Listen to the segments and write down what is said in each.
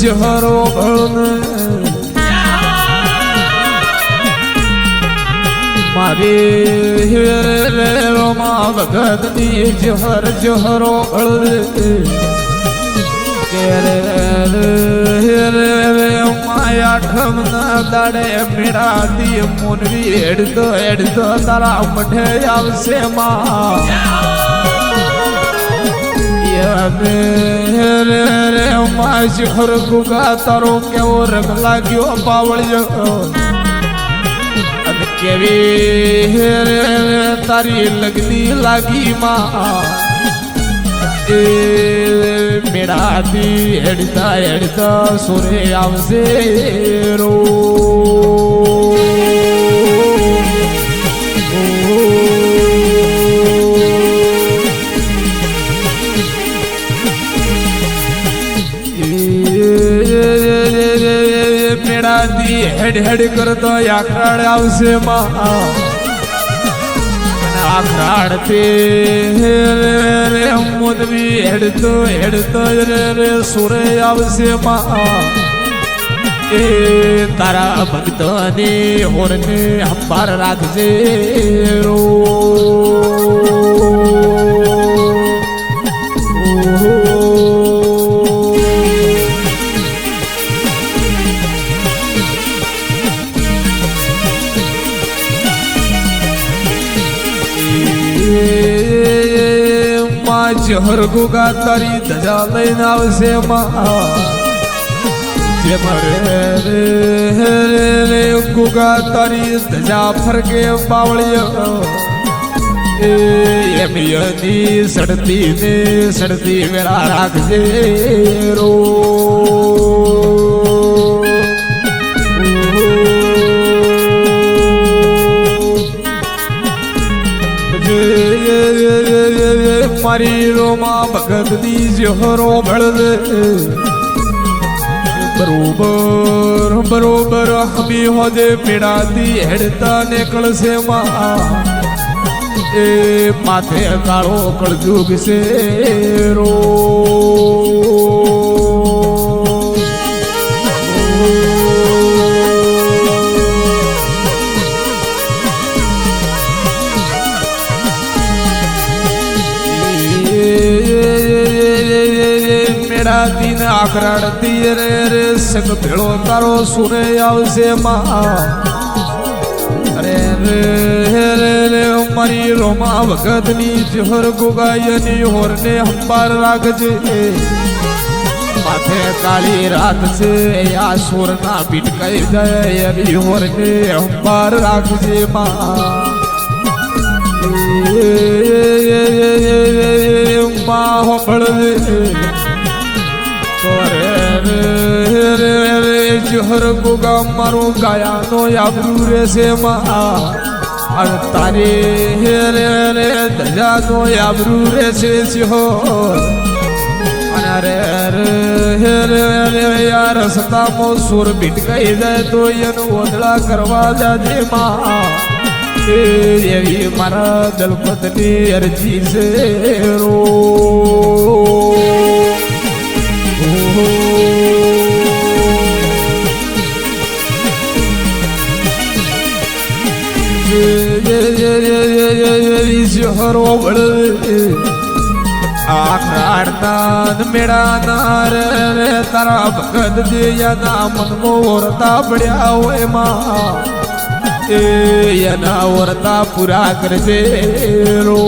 જહરો મારી રોમા ભગતની જહર જહરો માયા ઠમના દાડે મેળાતી મુનવી હેડતો તારા મઢે આવશે માં જહર ગુગા તારો કેવો રંગ લાગ્યો પાવળ્યો કેવી તારી લગની લાગી માં એ મેળાથી હેડતા સોરે આવશે રો મેળાથી હેડ કરતો આખરાડ આવશે માં આખરાડ થી મોદવી હેડતો રે સુરે આવશે માં એ તારા ભક્તને હોરને અંબાર રાખજે રો જહર ગુગા તારી ધજા લઈને આવશે રે ગુગા તારી ધજા ફરકે બાવળીઓ એમ યની સડતી વેળા રાખજે રો મારી રોમા ભગતની જહરો ભળદે બરોબર હમી હોદે પીડાતી હેડતા નીકળશે માં એ માથે કાળો કળજુગ છે રો દિન આખરાડતી રે સંગ ભેળો તારો સુરે આવશે માં રે મારી રોમા ભગતની જહર ગોગાયની હોરને અંબાર રાખજે માથે કાળી રાત છે આ સોરના પીટકાઈ જાય એની હોરને અંબાર રાખજે માં હોબળે જહર ગોગા મારો ગાયાનો આબરૂ રહેશે માં અને તારે ધજાનો આબરૂ રહેશે સિંહો અને યાર રસ્તામાં સુર ભીટકાઈ જાય તો એનું ઓદળા કરવા જાજે માં એવી મારા દલપતની અરજી છે રો જહરો ભળે આખરાડતા મેળાના રે તારા ભગત જેના મનમો ઓરતા પડ્યા હોય માં એ એના ઓરતા પૂરા કરજે રો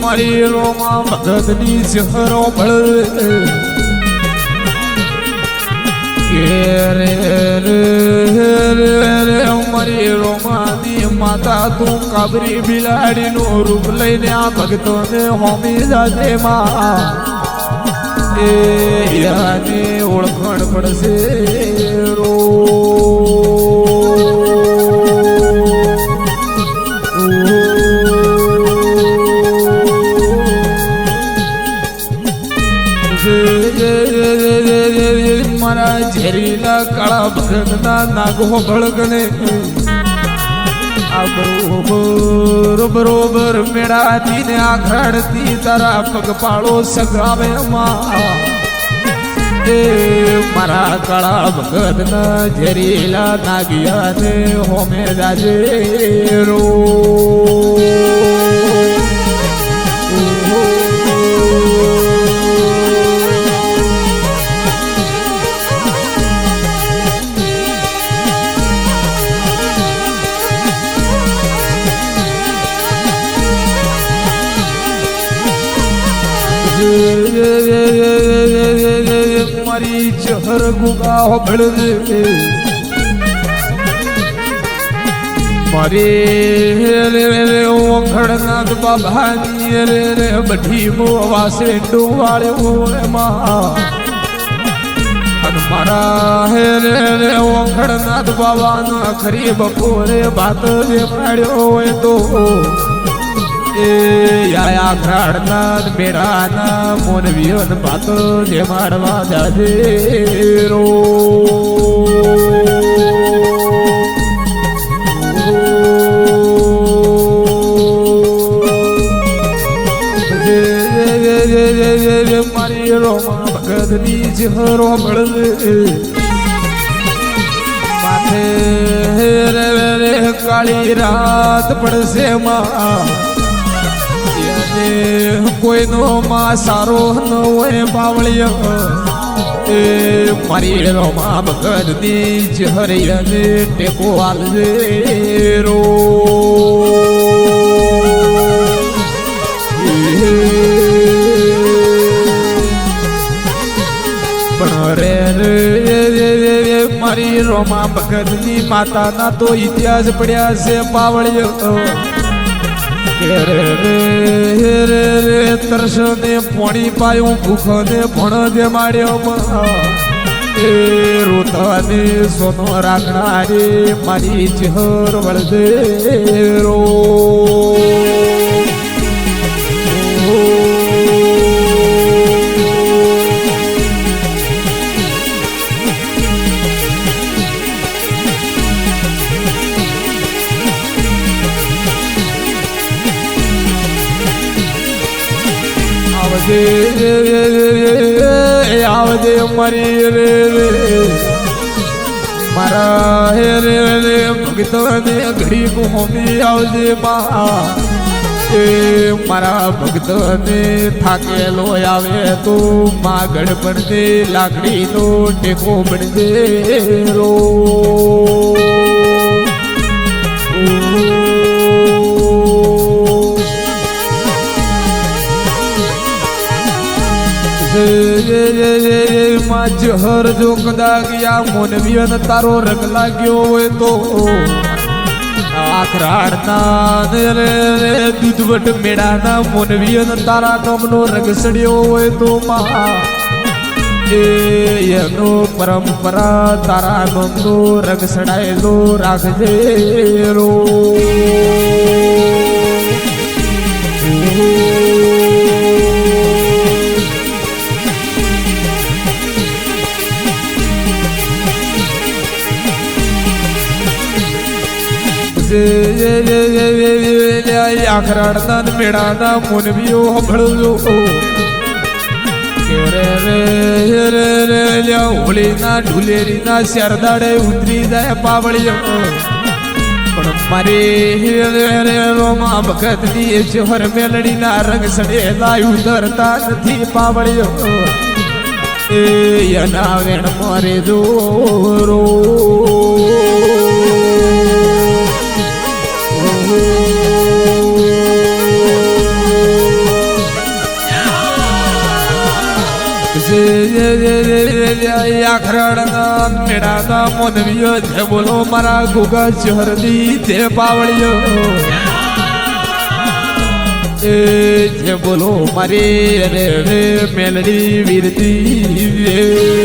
મારી રોમા ભગતની જહરો ભળે મારી રોમાની માતા તું કાબરી બિલાડીનું રૂપ લઈને આ ભક્તોને હોમી જાજે માં એ ઓળખણ પડશે રો મારા ઝેરીલા કાળા ભગતના નાગો બળગને બરોબર મેળાતી ને આખડતી તારા પગપાળો સગાવે મારા કાળા ભગત ના ઝેરીલા નાગિયા ને હોમે જાજે રો મારી જહર ગુગા ભળજે મારી ઓંઘડનાથ બાબાની રે બધી વાસે ડુવાળ્યો મારા હે રે ઓંઘડનાથ બાબાનો ખરી બપોરે ભાત જે પાડ્યો હોય તો આખરાડનાથ મેળાના મોનવીઓન પાતો જે મારવા જાજે રો મારી રોમા ભગતની જહરો મળે માથે રે કાળી રાત પડશે માં કોઈનો માં સારો ન હોય બાવળિયો મારી રોમા ભગતની જહરિયાને ટેકો આલજે રો પણ રે મારી રોમા ભગતની માતાના તો ઇતિહાસ પડ્યા છે બાવળિયો તરસને પોણી પાયું ભૂખને ભણ જે માડ્યો રોતાને સોનો રાખણા રે મારી ચહર વળદે રો આવજે મારી રે મારા હે રે ભગતને ઘડી હોમી આવજે મારા ભગતને થાકેલો આવે તો માં ગણપણને લાકડીનો ટેકો બનજે રો જહર જો કદાચ યા મોનવીયન તારો રંગ લાગ્યો હોય તો આખરાડના દૂધવટ મેળાના મોનવીયન તારા નામનો રંગ સડ્યો હોય તો એનો પરંપરા તારા નામનો રંગ સડાયેલો રાખજે રો આખરાડના મેળાના મોનવીઓ ભળજો હોળીના ઢુલેરીના શરદાડે ઉતરી જાય પાવળિયો પણ મારે રોમા ભગતની જહર મેલડીના રંગ સડેલા ઉતરતા નથી પાવળિયો એના વેણ મારે જો રો આખરાડના મેળાના મોનવીઓ જે બોલો મારા ગુગા જહરની તે પાવળિયો જે બોલો મારી રે મેલડી વીરતી